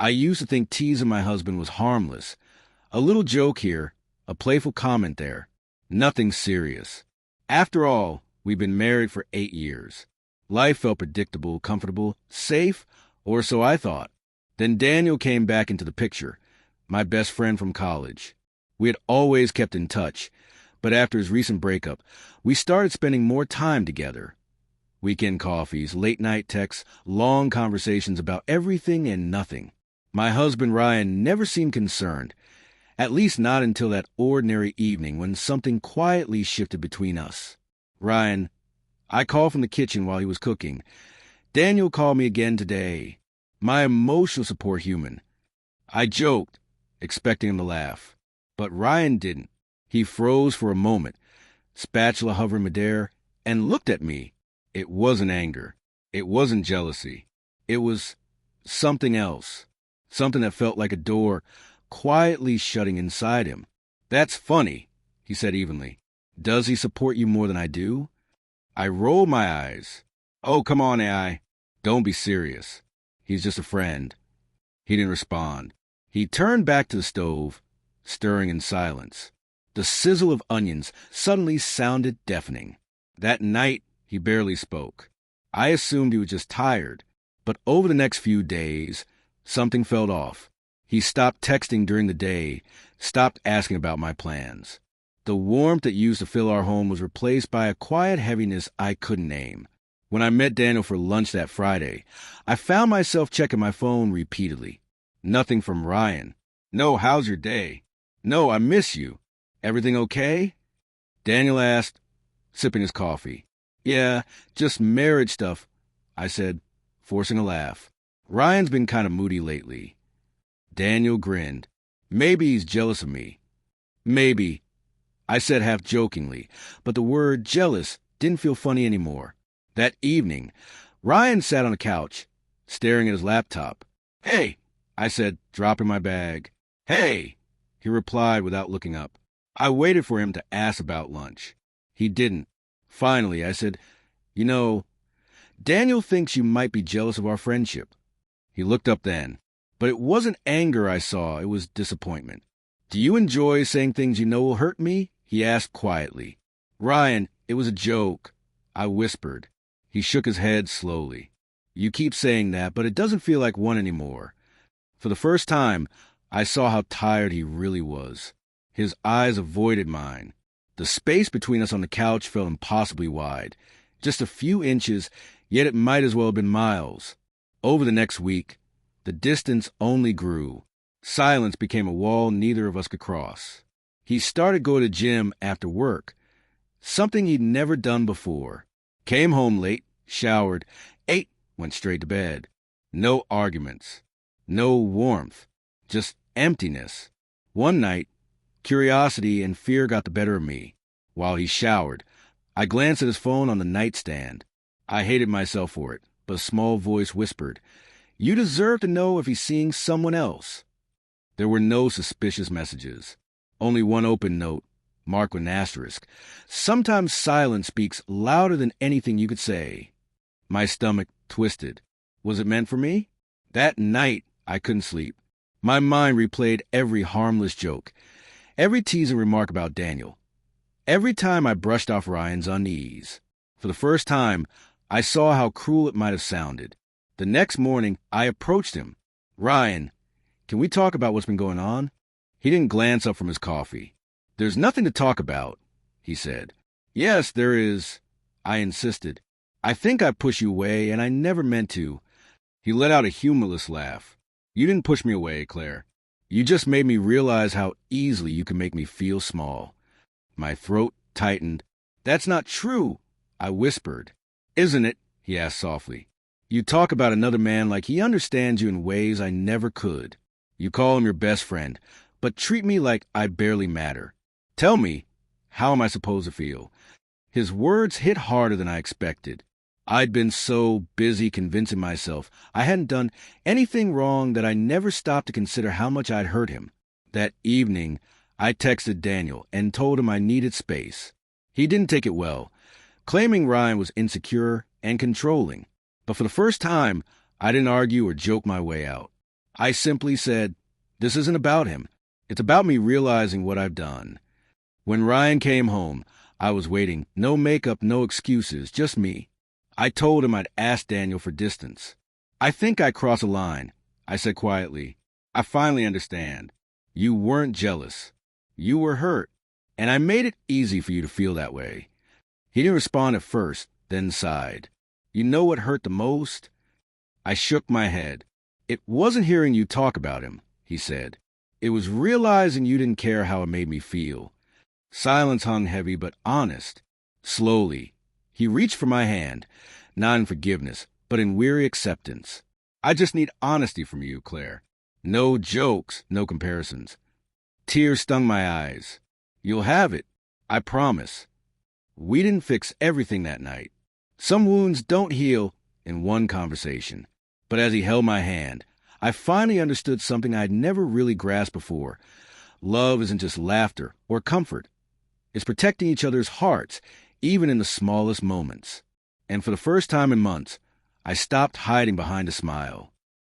I used to think teasing my husband was harmless. A little joke here, a playful comment there. Nothing serious. After all, we've been married for 8 years. Life felt predictable, comfortable, safe, or so I thought. Then Daniel came back into the picture, my best friend from college. We had always kept in touch, but after his recent breakup, we started spending more time together. Weekend coffees, late-night texts, long conversations about everything and nothing. My husband Ryan never seemed concerned, at least not until that ordinary evening when something quietly shifted between us. Ryan, I called from the kitchen while he was cooking. Daniel called me again today. My emotional support human. I joked, expecting him to laugh. But Ryan didn't. He froze for a moment, spatula hovering midair, and looked at me. It wasn't anger. It wasn't jealousy. It was something else. Something that felt like a door quietly shutting inside him. That's funny, he said evenly. Does he support you more than I do? I rolled my eyes. Oh, come on, AI. Don't be serious. He's just a friend. He didn't respond. He turned back to the stove, stirring in silence. The sizzle of onions suddenly sounded deafening. That night, he barely spoke. I assumed he was just tired, but over the next few days, something felt off. He stopped texting during the day, stopped asking about my plans. The warmth that used to fill our home was replaced by a quiet heaviness I couldn't name. When I met Daniel for lunch that Friday, I found myself checking my phone repeatedly. Nothing from Ryan. No, how's your day? No, I miss you. Everything okay? Daniel asked, sipping his coffee. Yeah, just marriage stuff, I said, forcing a laugh. Ryan's been kind of moody lately. Daniel grinned. Maybe he's jealous of me. Maybe, I said half jokingly, but the word jealous didn't feel funny anymore. That evening, Ryan sat on the couch, staring at his laptop. Hey, I said, dropping my bag. Hey, he replied without looking up. I waited for him to ask about lunch. He didn't. Finally, I said, You know, Daniel thinks you might be jealous of our friendship. He looked up then. But it wasn't anger I saw, it was disappointment. Do you enjoy saying things you know will hurt me? He asked quietly. Ryan, it was a joke, I whispered. He shook his head slowly. You keep saying that, but it doesn't feel like one anymore. For the first time, I saw how tired he really was. His eyes avoided mine. The space between us on the couch felt impossibly wide. Just a few inches, yet it might as well have been miles. Over the next week, the distance only grew. Silence became a wall neither of us could cross. He started going to the gym after work, something he'd never done before. Came home late, showered, ate, went straight to bed. No arguments. No warmth. Just emptiness. One night, curiosity and fear got the better of me. While he showered, I glanced at his phone on the nightstand. I hated myself for it, but a small voice whispered, You deserve to know if he's seeing someone else. There were no suspicious messages. Only one open note, marked with an asterisk. Sometimes silence speaks louder than anything you could say. My stomach twisted. Was it meant for me? That night, I couldn't sleep. My mind replayed every harmless joke, every teasing remark about Daniel. Every time I brushed off Ryan's unease. For the first time, I saw how cruel it might have sounded. The next morning, I approached him. Ryan, can we talk about what's been going on? He didn't glance up from his coffee. There's nothing to talk about, he said. Yes, there is, I insisted. I think I pushed you away, and I never meant to. He let out a humorless laugh. You didn't push me away, Claire. You just made me realize how easily you can make me feel small. My throat tightened. That's not true, I whispered. Isn't it? He asked softly. You talk about another man like he understands you in ways I never could. You call him your best friend, but treat me like I barely matter. Tell me, how am I supposed to feel? His words hit harder than I expected. I'd been so busy convincing myself I hadn't done anything wrong that I never stopped to consider how much I'd hurt him. That evening, I texted Daniel and told him I needed space. He didn't take it well, claiming Ryan was insecure and controlling. But for the first time, I didn't argue or joke my way out. I simply said, "This isn't about him. It's about me realizing what I've done." When Ryan came home, I was waiting. No makeup, no excuses, just me. I told him I'd asked Daniel for distance. "I think I crossed a line," I said quietly. "I finally understand. You weren't jealous. You were hurt. And I made it easy for you to feel that way." He didn't respond at first, then sighed. "You know what hurt the most?" I shook my head. "It wasn't hearing you talk about him," he said. "It was realizing you didn't care how it made me feel." Silence hung heavy but honest. Slowly, he reached for my hand, not in forgiveness, but in weary acceptance. "I just need honesty from you, Claire. No jokes, no comparisons." Tears stung my eyes. "You'll have it. I promise." We didn't fix everything that night. Some wounds don't heal in one conversation. But as he held my hand, I finally understood something I'd never really grasped before. Love isn't just laughter or comfort. It's protecting each other's hearts, even in the smallest moments. And for the first time in months, I stopped hiding behind a smile.